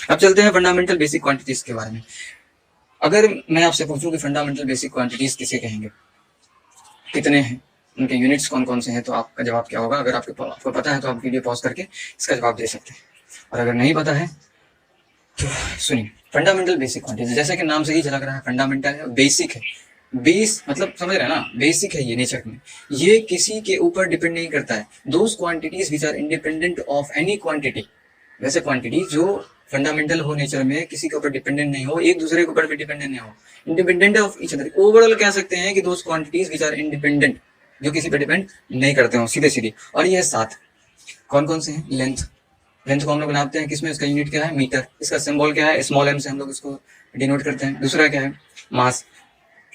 अब चलते हैं फंडामेंटल बेसिक क्वांटिटीज के बारे में। अगर मैं आपसे पूछूं कि फंडामेंटल बेसिक क्वांटिटीज किसे कहेंगे, कितने हैं, उनके यूनिट्स कौन कौन से हैं, तो आपका जवाब क्या होगा? अगर आपको पता है तो आप वीडियो पॉज करके इसका जवाब दे सकते हैं, और अगर नहीं पता है तो सुनिए। फंडामेंटल बेसिक क्वांटिटीज, जैसे कि नाम से ही झलक रहा है, फंडामेंटल है, बेसिक है। बेस मतलब समझ रहे हैं ना, बेसिक है ये नेचर में, ये किसी के ऊपर डिपेंड नहीं करता है। Those quantities which are independent of any quantity, वैसे क्वांटिटी जो फंडामेंटल हो नेचर में, किसी के ऊपर डिपेंडेंट नहीं हो, एक दूसरे के ऊपर भी डिपेंडेंट नहीं हो, independent of each other. Overall कह सकते हैं कि those quantities which are independent, जो किसी पे डिपेंड नहीं करते हो, सीधे सीधे। और ये 7 कौन कौन से हैं? लेंथ, लेंथ को हम लोग नापते हैं किसमें? इसका यूनिट क्या है? मीटर। इसका सिंबल क्या है? स्मॉल एम से हम लोग इसको डिनोट करते हैं। दूसरा क्या है? मास,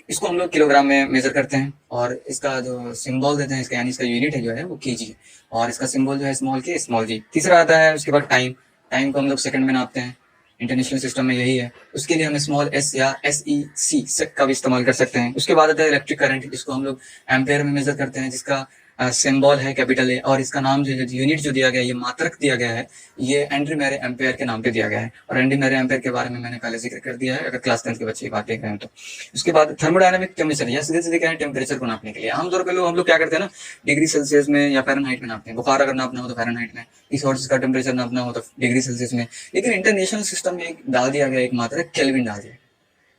इसको हम लोग किलोग्राम में मेजर करते हैं, और इसका जो सिंबल देते हैं इसका, यानी इसका यूनिट है जो है वो केजी है, और इसका सिंबल जो है स्मॉल के स्मॉल जी। तीसरा आता है उसके बाद टाइम, टाइम को हम लोग सेकंड में नापते हैं, इंटरनेशनल सिस्टम में यही है। उसके लिए हम स्मॉल एस या SEC का भी इस्तेमाल कर सकते हैं। उसके बाद आता है इलेक्ट्रिक करंट, जिसको हम लोग एम्पेयर में मेजर करते हैं, जिसका सिंबल है कैपिटल ए, और इसका नाम जो यूनिट जो दिया गया है, ये मात्रक दिया गया है, ये एंड्री मेरे एम्पेयर के नाम पे दिया गया है। और एंड्री मेरे एम्पेयर के बारे में मैंने पहले जिक्र कर दिया है, अगर क्लास 10 के बच्चे की बात देख रहे हैं तो। उसके बाद थर्मोडायनामिक टेम्परेचर, या सीधे सीधे क्या है, टेम्परेचर को नापने के लिए आमतौर पर हम लोग क्या करते हैं ना, डिग्री सेल्सियस में या फ़ारेनहाइट में नापते हैं। बुखार अगर नापना हो तो फ़ारेनहाइट में, किसी और चीज का टेम्परेचर नापना हो तो डिग्री सेल्सियस में। लेकिन इंटरनेशनल सिस्टम में एक डाल दिया गया, एक मात्रक केल्विन डाल दिया,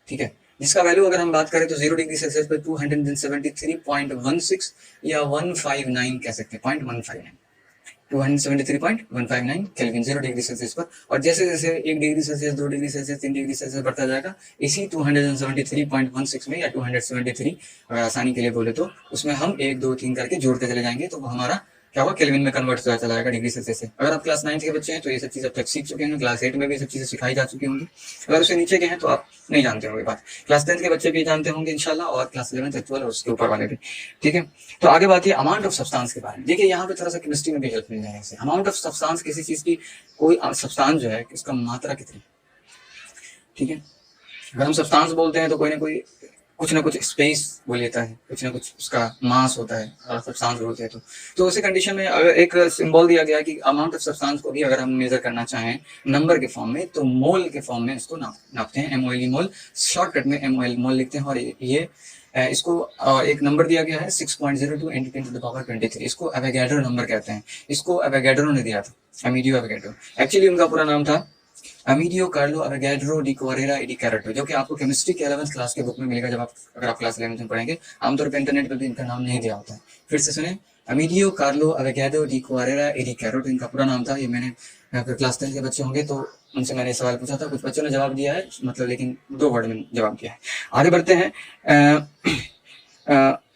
ठीक है, जिसका वैल्यू अगर हम बात करें तो 0 डिग्री सेल्सियस पर 273.16 या 159 कह सकते हैं, 0.159, 273.159 केल्विन 0 डिग्री सेल्सियस पर। और जैसे जैसे 1 degree Celsius, 2 degree Celsius, 3 degree Celsius बढ़ता जाएगा, इसी 273.16 में या 273 अगर आसानी के लिए बोले तो उसमें हम 1 2 3 करके जोड़ते चले जाएंगे, तो वो हमारा क्या होगा, केल्विन में कन्वर्ट होता चला जाएगा डिग्री सेल्सियस से। अगर आप क्लास 9 के बच्चे हैं तो ये सब चीज़ अब तक सीख चुके हैं, क्लास 8 में भी सब चीज़ें सिखाई जा चुकी होंगी। अगर उससे नीचे के हैं तो आप नहीं जानते होंगे बात, क्लास 10 के बच्चे भी जानते होंगे इंशाल्लाह, और क्लास 11 12 और उसके ऊपर वाले भी, ठीक है। तो आगे बात है अमाउंट ऑफ सब्सटेंस के बारे में। देखिए यहाँ पे थोड़ा सा केमिस्ट्री में भी हेल्प मिल जाएगा। अमाउंट ऑफ सब्सटेंस, किसी चीज की कोई सब्सटेंस जो है इसका मात्रा कितनी, ठीक है। अगर हम सब्सटेंस बोलते हैं तो कोई ना कोई कुछ ना कुछ स्पेस वो लेता है, कुछ ना कुछ उसका मास होता है, अगर सब्सटेंस बोलते हैं तो उसी कंडीशन में अगर एक सिंबल दिया गया कि अमाउंट ऑफ सब्सटेंस को भी अगर हम मेजर करना चाहें नंबर के फॉर्म में, तो मोल के फॉर्म में इसको नापते हैं, MOL मोल, शॉर्टकट में MOL मोल लिखते हैं। और ये इसको एक नंबर दिया गया है 6.02 × 10⁻23, इसको एवोगैड्रो नंबर कहते हैं। इसको एवोगैड्रो ने दिया था, अमीडियो एवोगैड्रो। एक्चुअली उनका पूरा नाम था अमीडियो कार्लो एवोगैड्रो डी कोरेरा डी कैरेटो, जो कि आपको केमिस्ट्री के 11th क्लास के बुक में मिलेगा, जब अगर आप क्लास 11 में पढ़ेंगे। आमतौर पर इंटरनेट पर भी इनका नाम नहीं दिया होता है। फिर से सुने, अमीडियो कार्लो एवोगैड्रो डी कोरेरा डी कैरेटो इनका पूरा नाम था। ये मैंने अगर क्लास 10 के बच्चे होंगे तो उनसे मैंने सवाल पूछा था, कुछ बच्चों ने जवाब दिया है, मतलब लेकिन 2 वर्ड में जवाब दिया है। आगे बढ़ते हैं,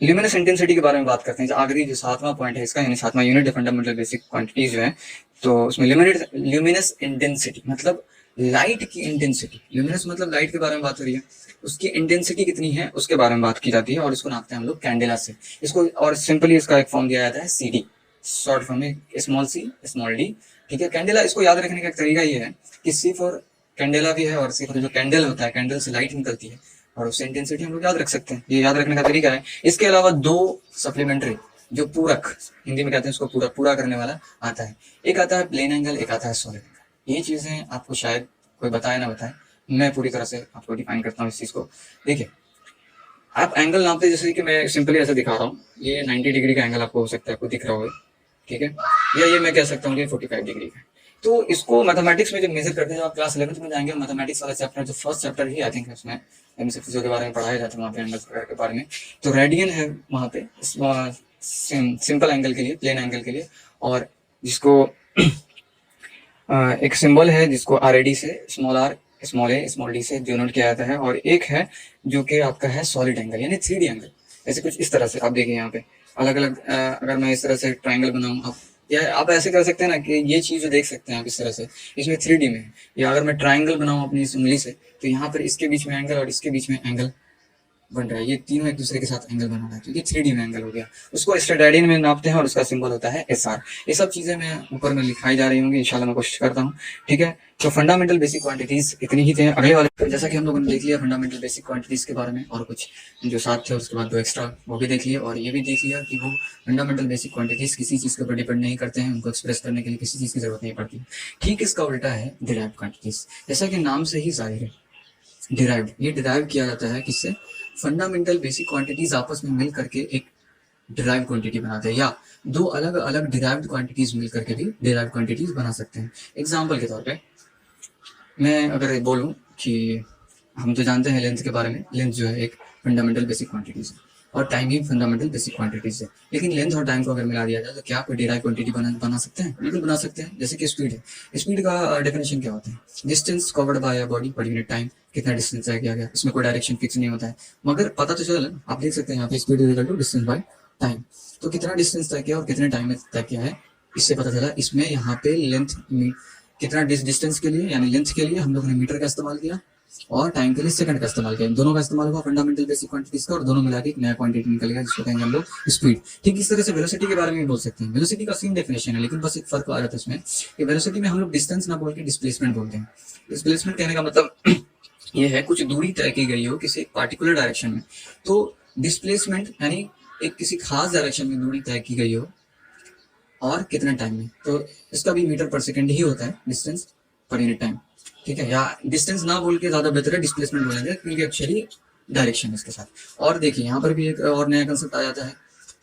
ल्यूमिनस इंटेंसिटी के बारे में बात करते हैं। आखिरी जो 7वां पॉइंट है इसका, यानी 7वां यूनिट है फंडामेंटल बेसिक क्वांटिटीज जो है, तो उसमें ल्यूमिनस इंटेंसिटी मतलब लाइट की इंटेंसिटी, ल्यूमिनस मतलब लाइट के बारे में बात हो रही है, उसकी इंटेंसिटी कितनी है उसके बारे में बात की जाती है, और इसको नापते हैं हम लोग कैंडेला से। इसको और सिंपली इसका एक फॉर्म दिया जाता है CD, शॉर्ट फॉर्म में स्मॉल c स्मॉल d, ठीक है। कैंडेला, इसको याद रखने का एक तरीका ये है कि C फॉर कैंडेला भी है, और C फॉर जो कैंडल होता है, कैंडल से लाइट निकलती है, और उससे इंटेंसिटी हम लोग याद रख सकते हैं। ये याद रखने का तरीका है। इसके अलावा 2 सप्लीमेंट्री, जो पूरक, हिंदी में कहते हैं उसको पूरा करने वाला आता है। एक आता है प्लेन एंगल, एक आता है सॉलिड एंगल। ये चीजें आपको शायद कोई बताए ना बताए, मैं पूरी तरह से आपको डिफाइन करता हूँ इस चीज को। देखिए, आप एंगल नापते, जैसे कि मैं सिंपली ऐसे दिखा रहा हूँ, ये 90 डिग्री का एंगल आपको हो सकता है, आपको दिख रहा होगा, ठीक है, या ये मैं कह सकता हूँ कि 45 डिग्री का। तो इसको मैथमेटिक्स में जब मेजर करते हैं, जब आप क्लास 11th में जाएंगे, मैथमेटिक्स वाला चैप्टर जो first chapter he I think है, उसमें सब चीज़ों के बारे में पढ़ाया जाता है वहाँ पे, एंगल्स वगैरह के बारे में। तो रेडियन है वहाँ पे सिंपल एंगल के लिए, प्लेन एंगल के लिए, और जिसको एक सिंबल है जिसको RAD से, small r small a small d से डिनोट किया जाता है। और एक है जो कि आपका है सॉलिड एंगल, यानी 3D एंगल। ऐसे कुछ इस तरह से आप देखिए यहाँ पे अलग अलग, अगर मैं इस तरह से ट्राइंगल बनाऊँ, आप या आप ऐसे कर सकते हैं ना कि ये चीज़ जो देख सकते हैं आप इस तरह से, इसमें 3D में है। या अगर मैं ट्राइंगल बनाऊँ अपनी इस उंगली से, तो यहाँ पर इसके बीच में एंगल और इसके बीच में एंगल बन रहा है, ये तीनों एक दूसरे के साथ एंगल बना रहा है, क्योंकि 3D में एंगल हो गया। उसको स्टेरेडियन में नापते हैं और उसका सिंबल होता है SR। ये सब चीजें मैं ऊपर में लिखाई जा रही होंगी, इंशाल्लाह मैं कोशिश करता हूँ। ठीक है, तो फंडामेंटल बेसिक क्वांटिटीज इतनी ही थे। अगले वाले जैसा कि हम लोगों ने देख लिया फंडामेंटल बेसिक क्वांटिटीज के बारे में, और कुछ जो साथ थे उसके बाद 2 एक्स्ट्रा वो भी देख लिए, और ये भी देख लिया कि वो फंडामेंटल बेसिक क्वांटिटीज किसी चीज के ऊपर डिपेंड नहीं करते हैं, उनको एक्सप्रेस करने के लिए किसी चीज की जरूरत नहीं पड़ती। ठीक इसका उल्टा है डिराइव्ड क्वांटिटीज। जैसा कि नाम से ही जाहिर है, डिराइव्ड, ये डिराइव किया जाता है किससे? फंडामेंटल बेसिक क्वांटिटीज आपस में मिल करके एक डिराइव क्वांटिटी बनाते हैं, या दो अलग अलग डिराइव्ड क्वांटिटीज मिल करके भी डिराइव क्वांटिटीज बना सकते हैं। एग्जाम्पल के तौर पे मैं अगर बोलूं कि हम तो जानते हैं लेंथ के बारे में, लेंथ जो है एक फंडामेंटल बेसिक क्वांटिटीज है, और टाइम भी फंडामेंटल बेसिक क्वांटिटीज है। लेकिन लेंथ और टाइम को अगर मिला दिया जाए तो क्या कोई डिराइव क्वांटिटी बना सकते हैं? बिल्कुल बना सकते हैं। जैसे कि स्पीड है, स्पीड का डेफिनेशन क्या होता है? Distance covered by a body per unit time, कितना डिस्टेंस तय किया गया, इसमें कोई डायरेक्शन फिक्स नहीं होता है, मगर पता तो चला ना, आप देख सकते हैं यहाँ पे speed is equal to distance by time. तो कितना डिस्टेंस तय किया और कितने टाइम में तय किया है, इससे पता चला। इसमें यहाँ पे लेंथ कितना डिस्टेंस के लिए यानी लेंथ के लिए हम लोग ने मीटर का इस्तेमाल किया, और टाइम के लिए सेकंड का इस्तेमाल किया। दोनों का इस्तेमाल हुआ फंडामेंटल बेसिक क्वांटिटीज का, और दोनों मिला के एक नया क्वांटिटी निकल गया जिसको कहेंगे हम लोग स्पीड। ठीक इस तरह से वेलोसिटी के बारे में भी बोल सकते हैं। वेलोसिटी का सेम डेफिनेशन है, लेकिन बस एक फर्क आ जाता है इसमें कि वेलोसिटी में हम लोग डिस्टेंस ना बोल के डिस्प्लेसमेंट बोलते हैं। डिस्प्लेसमेंट कहने का मतलब ये है कुछ दूरी तय की गई हो किसी पार्टिकुलर डायरेक्शन में, तो डिस्प्लेसमेंट यानी एक किसी खास डायरेक्शन में दूरी तय की गई हो और कितने टाइम में, तो इसका भी मीटर पर सेकंड ही होता है, डिस्टेंस पर यूनिट टाइम। ठीक है, या डिस्टेंस ना बोल के ज्यादा बेहतर है डिस्प्लेसमेंट बोलेंगे, क्योंकि एक्चुअली डायरेक्शन है इसके साथ। और देखिए यहाँ पर भी एक और नया कंसेप्ट आ जाता है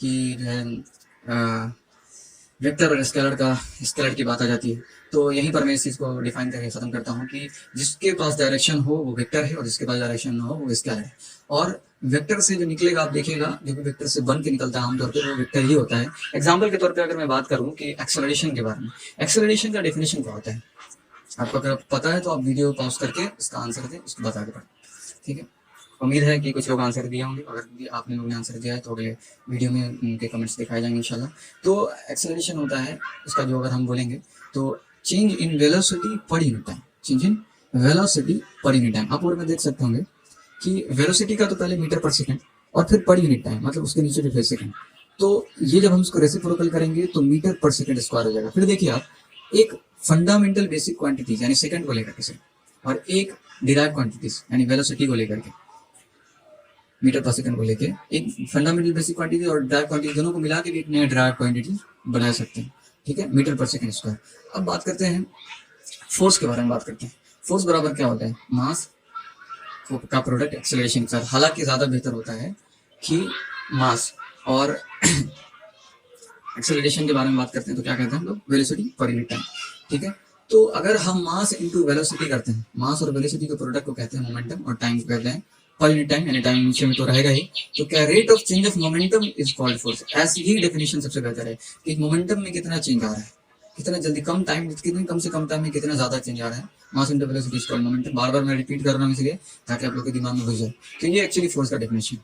कि जो है वेक्टर और स्केलर की बात आ जाती है। तो यहीं पर मैं इस चीज को डिफाइन करके खत्म करता हूँ कि जिसके पास डायरेक्शन हो वो वेक्टर है, और जिसके पास डायरेक्शन ना हो वो स्केलर है। और वेक्टर से जो निकलेगा आप देखिएगा, जो भी वेक्टर से बन के निकलता है आमतौर पर वो वेक्टर ही होता है। एग्जाम्पल के तौर पर अगर मैं बात करूँ कि एक्सेलरेशन के बारे में, एक्सेलरेशन का डेफिनेशन क्या होता है आपको अगर पता है तो आप वीडियो पॉज करके इसका आंसर दें, उसके बाद आगे बढ़ें। ठीक है, उम्मीद है कि कुछ लोग आंसर दिए होंगे, अगर भी आपने लोगों ने आंसर दिया है तो अगले वीडियो में उनके कमेंट्स दिखाए जाएंगे इंशाल्लाह। तो एक्सेलरेशन होता है उसका जो अगर हम बोलेंगे तो change in velocity per unit time, change in velocity per unit time. आप और में देख सकते होंगे कि वेलोसिटी का तो पहले मीटर पर सेकंड और फिर पर यूनिट टाइम, मतलब उसके नीचे भी सेकंड। तो ये जब हम इसको रेसिप्रोकल करेंगे तो मीटर पर सेकंड स्क्वायर हो जाएगा। फिर देखिए आप, एक फंडामेंटल बेसिक क्वांटिटीज यानी सेकंड को लेकर के से, और एक डिराइव क्वांटिटीज यानी वेलोसिटी को लेकर के मीटर पर सेकंड को लेके, एक फंडामेंटल बेसिक क्वांटिटी और डिराइव क्वांटिटी दोनों को मिला के भी एक नया डिराइव क्वांटिटी बना सकते हैं। ठीक है, मीटर पर सेकंड स्क्वायर। अब बात करते हैं फोर्स के बारे में। बात करते हैं फोर्स बराबर क्या होता है? मास का प्रोडक्ट एक्सेलरेशन के साथ। हालांकि ज्यादा बेहतर होता है कि मास और एक्सेलरेशन के बारे में बात करते हैं तो क्या कहते हैं हम लोग? Velocity per unit time. ठीक है, तो अगर हम मास इनटू वेलोसिटी करते हैं, मास और वेलोसिटी के प्रोडक्ट को कहते हैं मोमेंटम, और टाइम को कहते हैं पर यूनिट टाइम, यानी टाइम नीचे में तो रहेगा ही। तो क्या rate of change of momentum is called force. ऐसी ही डेफिनेशन सबसे बेहतर है कि मोमेंटम में कितना चेंज आ रहा है, कितना जल्दी, कम टाइम, कितने कम से कम टाइम में कितना ज्यादा चेंज आ रहा है। Mass into velocity is called momentum. बार बार मैं रिपीट कर रहा हूँ इसलिए ताकि आप लोग के दिमाग में घुस जाए कि ये एक्चुअली फोर्स का डेफिनेशन।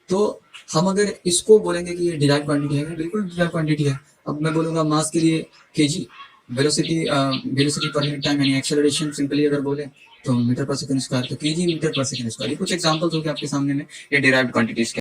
तो हम अगर इसको बोलेंगे कि ये डिराइव क्वांटिटी है, बिल्कुल डिराइव क्वांटिटी है। अब मैं बोलूंगा मास के लिए KG, velocity per unit time यानी एक्सेलरेशन सिंपली अगर बोले तो मीटर पर सेकंड स्क्वायर, तो केजी मीटर पर सेकंड स्क्वायर। ये कुछ एग्जांपल्स हो गए आपके सामने में ये डिराइव्ड क्वांटिटीज के।